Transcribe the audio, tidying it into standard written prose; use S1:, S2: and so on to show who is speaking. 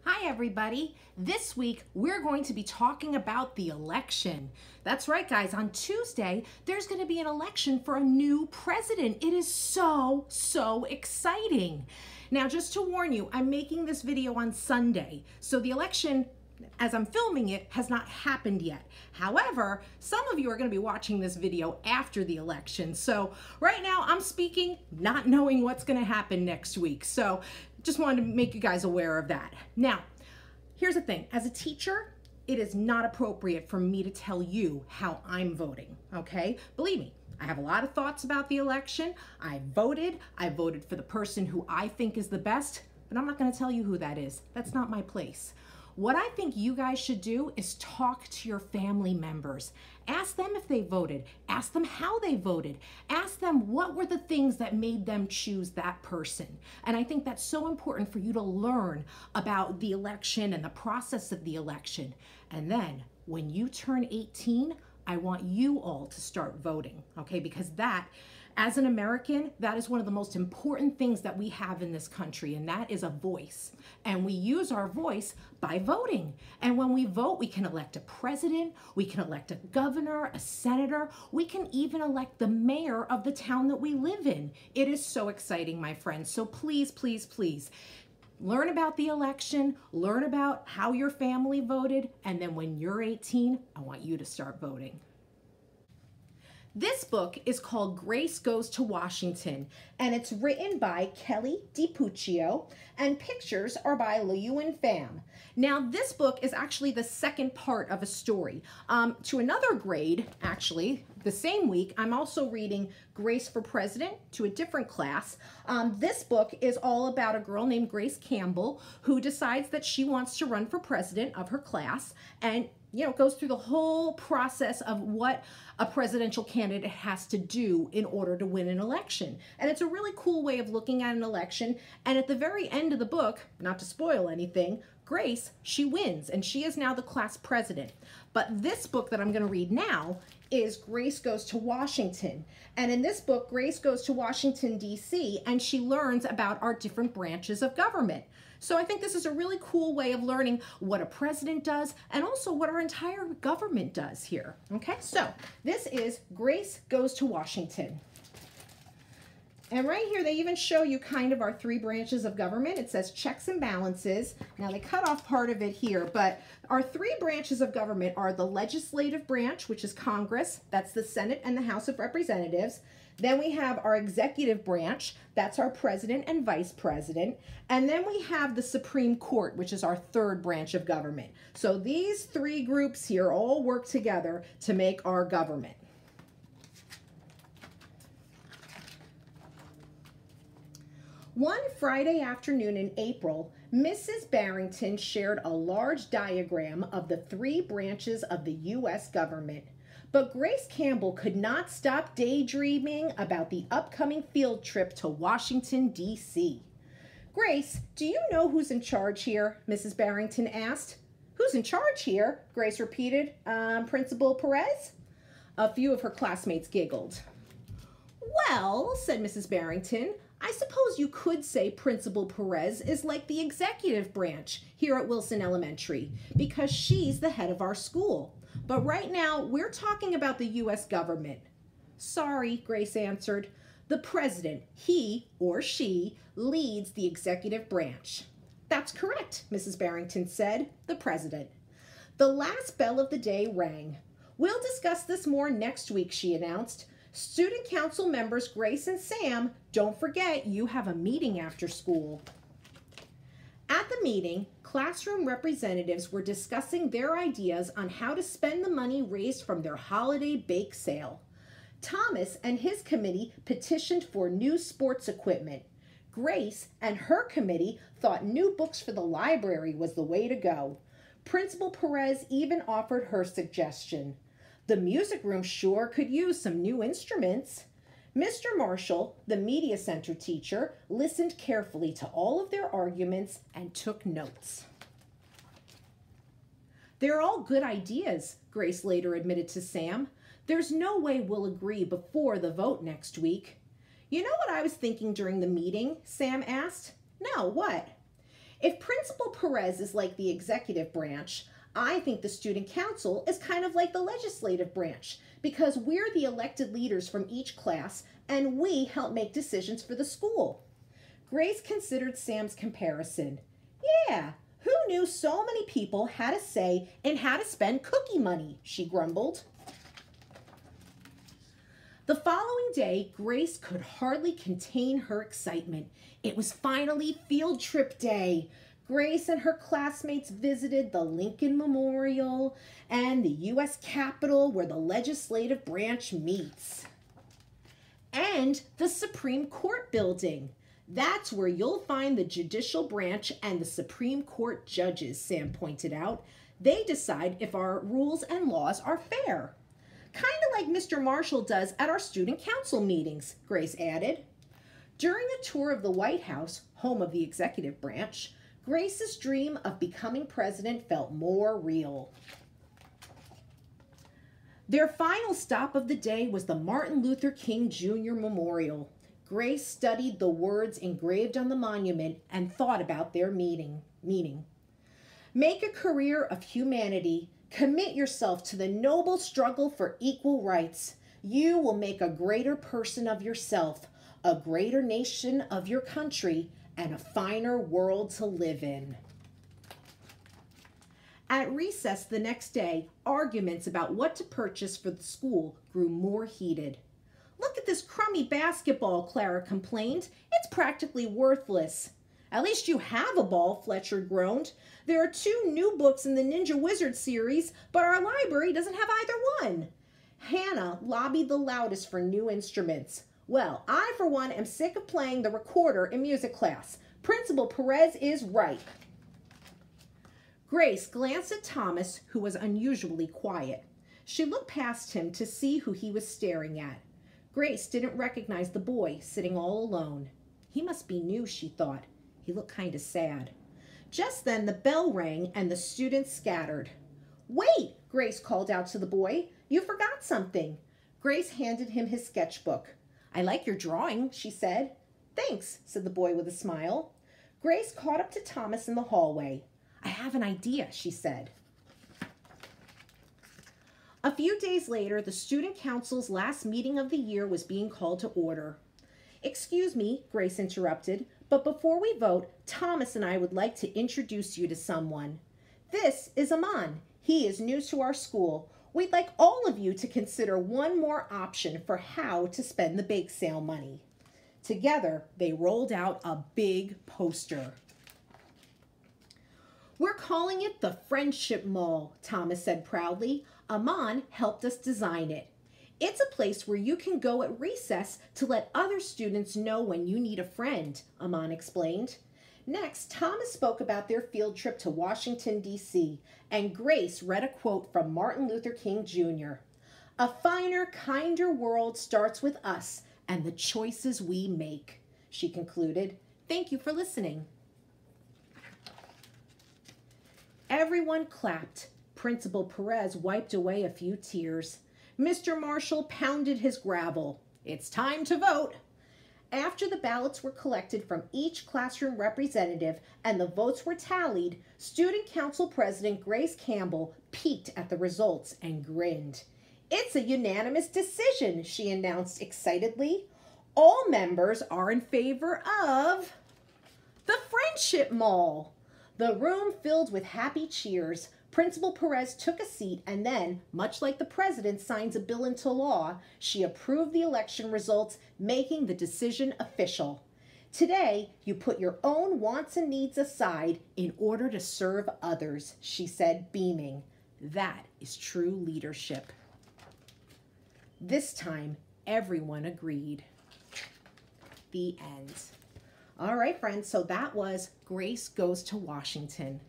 S1: Hi everybody. This week we're going to be talking about the election. That's right guys, on Tuesday there's going to be an election for a new president. It is so exciting. Now just to warn you, I'm making this video on Sunday, so the election as I'm filming it has not happened yet. However, some of you are going to be watching this video after the election. So right now I'm speaking not knowing what's going to happen next week. So just wanted to make you guys aware of that. Now, here's the thing. As a teacher, it is not appropriate for me to tell you how I'm voting, okay? Believe me, I have a lot of thoughts about the election. I voted for the person who I think is the best, but I'm not going to tell you who that is. That's not my place. What I think you guys should do is talk to your family members. Ask them if they voted. Ask them how they voted. Ask them what were the things that made them choose that person. And I think that's so important for you to learn about the election and the process of the election. And then when you turn 18, I want you all to start voting, okay? Because that, as an American, that is one of the most important things that we have in this country, and that is a voice. And we use our voice by voting. And when we vote, we can elect a president, we can elect a governor, a senator, we can even elect the mayor of the town that we live in. It is so exciting, my friends. So please, please, please, learn about the election, learn about how your family voted, and then when you're 18, I want you to start voting. This book is called Grace Goes to Washington, and it's written by Kelly DiPuccio, and pictures are by Liu Pham. Now, this book is actually the second part of a story. To another grade, actually, the same week, I'm also reading Grace for President to a different class. This book is all about a girl named Grace Campbell who decides that she wants to run for president of her class, and goes through the whole process of what a presidential candidate has to do in order to win an election. And it's a really cool way of looking at an election. And at the very end of the book, not to spoil anything, Grace, she wins, and she is now the class president. But this book that I'm going to read now is Grace Goes to Washington. And in this book, Grace goes to Washington, D.C., and she learns about our different branches of government. So I think this is a really cool way of learning what a president does and also what our entire government does here. Okay, so this is Grace Goes to Washington. And right here, they even show you kind of our three branches of government. It says checks and balances. Now, they cut off part of it here, but our three branches of government are the legislative branch, which is Congress. That's the Senate and the House of Representatives. Then we have our executive branch. That's our president and vice president. And then we have the Supreme Court, which is our third branch of government. So these three groups here all work together to make our government. One Friday afternoon in April, Mrs. Barrington shared a large diagram of the three branches of the U.S. government. But Grace Campbell could not stop daydreaming about the upcoming field trip to Washington, D.C. Grace, do you know who's in charge here? Mrs. Barrington asked. Who's in charge here? Grace repeated. Principal Perez? A few of her classmates giggled. Well, said Mrs. Barrington, I suppose you could say Principal Perez is like the executive branch here at Wilson Elementary because she's the head of our school. But right now, we're talking about the U.S. government. Sorry, Grace answered. The president, he or she, leads the executive branch. That's correct, Mrs. Barrington said, the president. The last bell of the day rang. We'll discuss this more next week, she announced. Student council members Grace and Sam, don't forget you have a meeting after school. At the meeting, classroom representatives were discussing their ideas on how to spend the money raised from their holiday bake sale. Thomas and his committee petitioned for new sports equipment. Grace and her committee thought new books for the library was the way to go. Principal Perez even offered her suggestion. The music room sure could use some new instruments. Mr. Marshall, the media center teacher, listened carefully to all of their arguments and took notes. They're all good ideas, Grace later admitted to Sam. There's no way we'll agree before the vote next week. You know what I was thinking during the meeting? Sam asked. No, what? If Principal Perez is like the executive branch, I think the student council is kind of like the legislative branch because we're the elected leaders from each class and we help make decisions for the school. Grace considered Sam's comparison. Yeah, who knew so many people had a say in how to spend cookie money, she grumbled. The following day, Grace could hardly contain her excitement. It was finally field trip day. Grace and her classmates visited the Lincoln Memorial and the U.S. Capitol where the legislative branch meets. And the Supreme Court building. That's where you'll find the judicial branch and the Supreme Court judges, Sam pointed out. They decide if our rules and laws are fair. Kind of like Mr. Marshall does at our student council meetings, Grace added. During a tour of the White House, home of the executive branch, Grace's dream of becoming president felt more real. Their final stop of the day was the Martin Luther King Jr. Memorial. Grace studied the words engraved on the monument and thought about their meaning. Make a career of humanity. Commit yourself to the noble struggle for equal rights. You will make a greater person of yourself, a greater nation of your country, and a finer world to live in. At recess the next day, arguments about what to purchase for the school grew more heated. Look at this crummy basketball, Clara complained. It's practically worthless. At least you have a ball, Fletcher groaned. There are 2 new books in the Ninja Wizard series, but our library doesn't have either one. Hannah lobbied the loudest for new instruments. Well, I, for one, am sick of playing the recorder in music class. Principal Perez is right. Grace glanced at Thomas, who was unusually quiet. She looked past him to see who he was staring at. Grace didn't recognize the boy sitting all alone. He must be new, she thought. He looked kind of sad. Just then the bell rang and the students scattered. Wait, Grace called out to the boy. You forgot something. Grace handed him his sketchbook. I like your drawing, she said. Thanks, said the boy with a smile. Grace caught up to Thomas in the hallway. I have an idea, she said. A few days later, the student council's last meeting of the year was being called to order. Excuse me, Grace interrupted, but before we vote, Thomas and I would like to introduce you to someone. This is Aman. He is new to our school. We'd like all of you to consider one more option for how to spend the bake sale money. Together, they rolled out a big poster. We're calling it the Friendship Mall, Thomas said proudly. Aman helped us design it. It's a place where you can go at recess to let other students know when you need a friend, Aman explained. Next, Thomas spoke about their field trip to Washington, D.C., and Grace read a quote from Martin Luther King Jr. A finer, kinder world starts with us and the choices we make, she concluded. Thank you for listening. Everyone clapped. Principal Perez wiped away a few tears. Mr. Marshall pounded his gravel. It's time to vote. After the ballots were collected from each classroom representative and the votes were tallied, Student Council President Grace Campbell peeked at the results and grinned. It's a unanimous decision, she announced excitedly. All members are in favor of the Friendship Mall. The room filled with happy cheers. Principal Perez took a seat and then, much like the president signs a bill into law, she approved the election results, making the decision official. Today, you put your own wants and needs aside in order to serve others, she said, beaming. That is true leadership. This time, everyone agreed. The end. All right, friends, so that was Grace Goes to Washington.